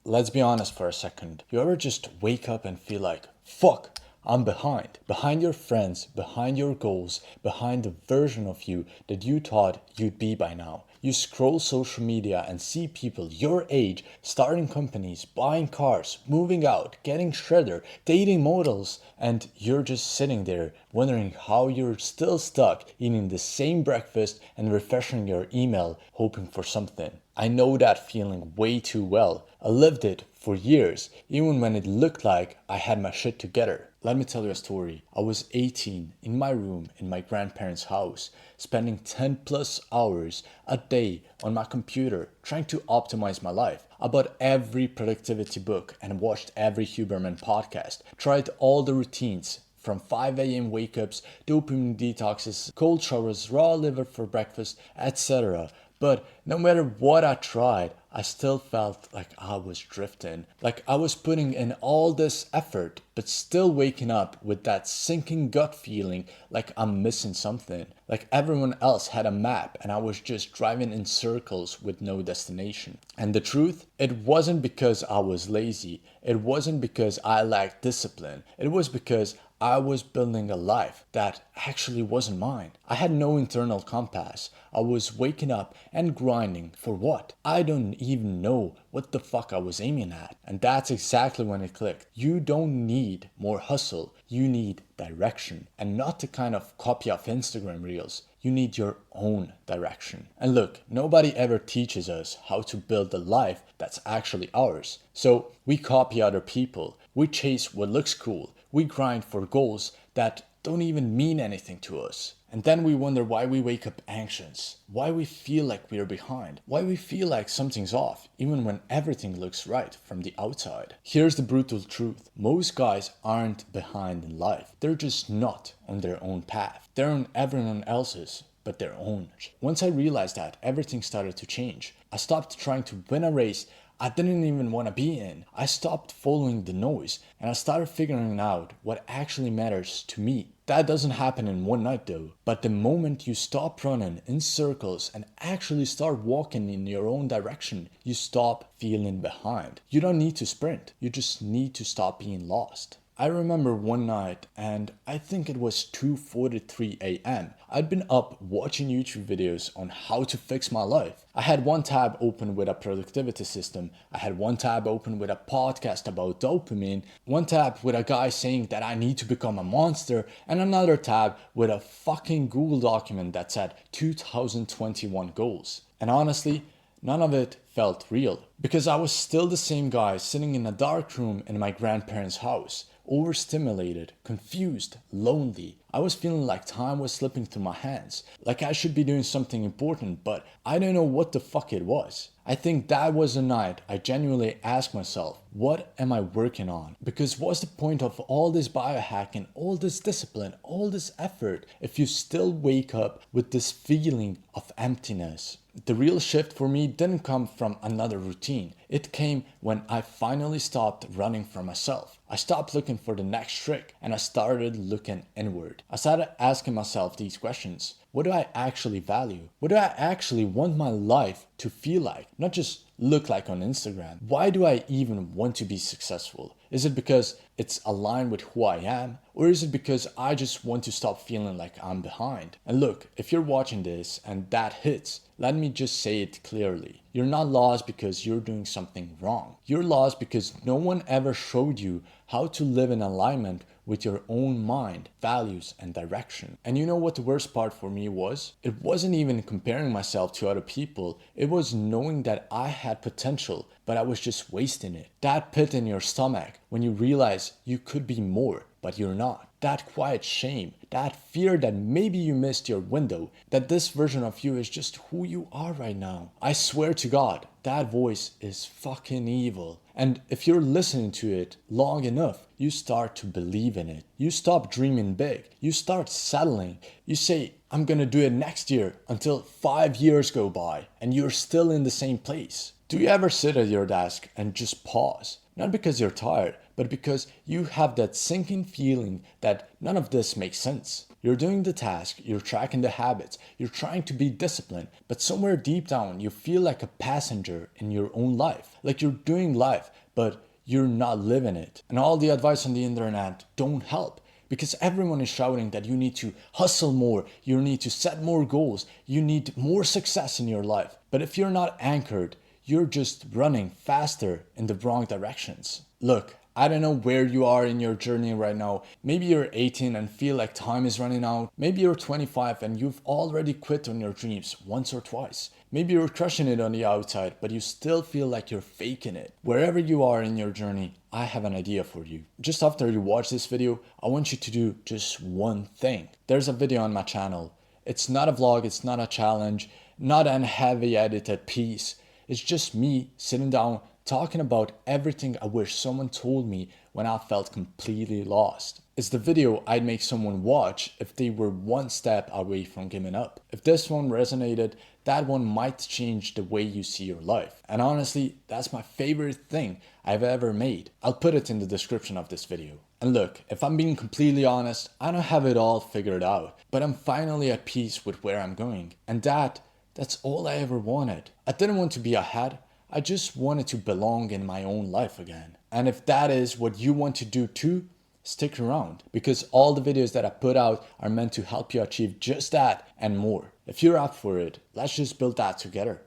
let's be honest for a second. You ever just wake up and feel like, fuck, I'm behind? Behind your friends, behind your goals, behind the version of you that you thought you'd be by now. You scroll social media and see people your age starting companies, buying cars, moving out, getting shredder, dating models, and you're just sitting there wondering how you're still stuck eating the same breakfast and refreshing your email hoping for something. I know that feeling way too well. I lived it for years, even when it looked like I had my shit together. Let me tell you a story. I was 18 in my room in my grandparents' house, spending 10 plus hours a day on my computer trying to optimize my life. I bought every productivity book and watched every Huberman podcast, tried all the routines from 5 a.m. wake-ups, dopamine detoxes, cold showers, raw liver for breakfast, etc. But no matter what I tried, I still felt like I was drifting. Like I was putting in all this effort, but still waking up with that sinking gut feeling like I'm missing something. Like everyone else had a map and I was just driving in circles with no destination. And the truth, it wasn't because I was lazy. It wasn't because I lacked discipline. It was because I was building a life that actually wasn't mine. I had no internal compass. I was waking up and grinding for what? I don't even know what the fuck I was aiming at. And that's exactly when it clicked. You don't need more hustle. You need direction. And not the kind of copy of Instagram reels. You need your own direction. And look, nobody ever teaches us how to build a life that's actually ours. So we copy other people. We chase what looks cool. We grind for goals that don't even mean anything to us. And then we wonder why we wake up anxious, why we feel like we're behind, why we feel like something's off, even when everything looks right from the outside. Here's the brutal truth. Most guys aren't behind in life. They're just not on their own path. They're on everyone else's, but their own. Once I realized that, everything started to change. I stopped trying to win a race I didn't even want to be in. I stopped following the noise and I started figuring out what actually matters to me. That doesn't happen in one night though. But the moment you stop running in circles and actually start walking in your own direction, you stop feeling behind. You don't need to sprint. You just need to stop being lost. I remember one night, and I think it was 2:43 a.m. I'd been up watching YouTube videos on how to fix my life. I had one tab open with a productivity system. I had one tab open with a podcast about dopamine, one tab with a guy saying that I need to become a monster, and another tab with a fucking Google document that said 2021 goals. And honestly, none of it felt real because I was still the same guy sitting in a dark room in my grandparents' house. Overstimulated, confused, lonely. I was feeling like time was slipping through my hands, like I should be doing something important, but I don't know what the fuck it was. I think that was the night I genuinely asked myself, what am I working on? Because what's the point of all this biohacking, all this discipline, all this effort if you still wake up with this feeling of emptiness? The real shift for me didn't come from another routine. It came when I finally stopped running from myself. I stopped looking for the next trick and I started looking inward. I started asking myself these questions. What do I actually value? What do I actually want my life to feel like? Not just look like on Instagram. Why do I even want to be successful? Is it because it's aligned with who I am? Or is it because I just want to stop feeling like I'm behind? And look, if you're watching this and that hits, let me just say it clearly. You're not lost because you're doing something wrong. You're lost because no one ever showed you how to live in alignment with your own mind, values, and direction. And you know what the worst part for me was? It wasn't even comparing myself to other people. It was knowing that I had potential, but I was just wasting it. That pit in your stomach when you realize you could be more, but you're not. That quiet shame, that fear that maybe you missed your window, that this version of you is just who you are right now. I swear to God, that voice is fucking evil. And if you're listening to it long enough, you start to believe in it. You stop dreaming big. You start settling. You say, I'm gonna do it next year until 5 years go by and you're still in the same place. Do you ever sit at your desk and just pause? Not because you're tired, but because you have that sinking feeling that none of this makes sense. You're doing the task, you're tracking the habits, you're trying to be disciplined, but somewhere deep down you feel like a passenger in your own life. Like you're doing life, but you're not living it. And all the advice on the internet don't help. Because everyone is shouting that you need to hustle more, you need to set more goals, you need more success in your life. But if you're not anchored, you're just running faster in the wrong directions. Look, I don't know where you are in your journey right now. Maybe you're 18 and feel like time is running out. Maybe you're 25 and you've already quit on your dreams once or twice. Maybe you're crushing it on the outside, but you still feel like you're faking it. Wherever you are in your journey, I have an idea for you. Just after you watch this video, I want you to do just one thing. There's a video on my channel. It's not a vlog, it's not a challenge, not an heavy edited piece. It's just me sitting down talking about everything I wish someone told me when I felt completely lost. It's the video I'd make someone watch if they were one step away from giving up. If this one resonated, that one might change the way you see your life. And honestly, that's my favorite thing I've ever made. I'll put it in the description of this video. And look, if I'm being completely honest, I don't have it all figured out, but I'm finally at peace with where I'm going. And that's all I ever wanted. I didn't want to be ahead. I just wanted to belong in my own life again. And if that is what you want to do too, stick around, because all the videos that I put out are meant to help you achieve just that and more. If you're up for it, let's just build that together.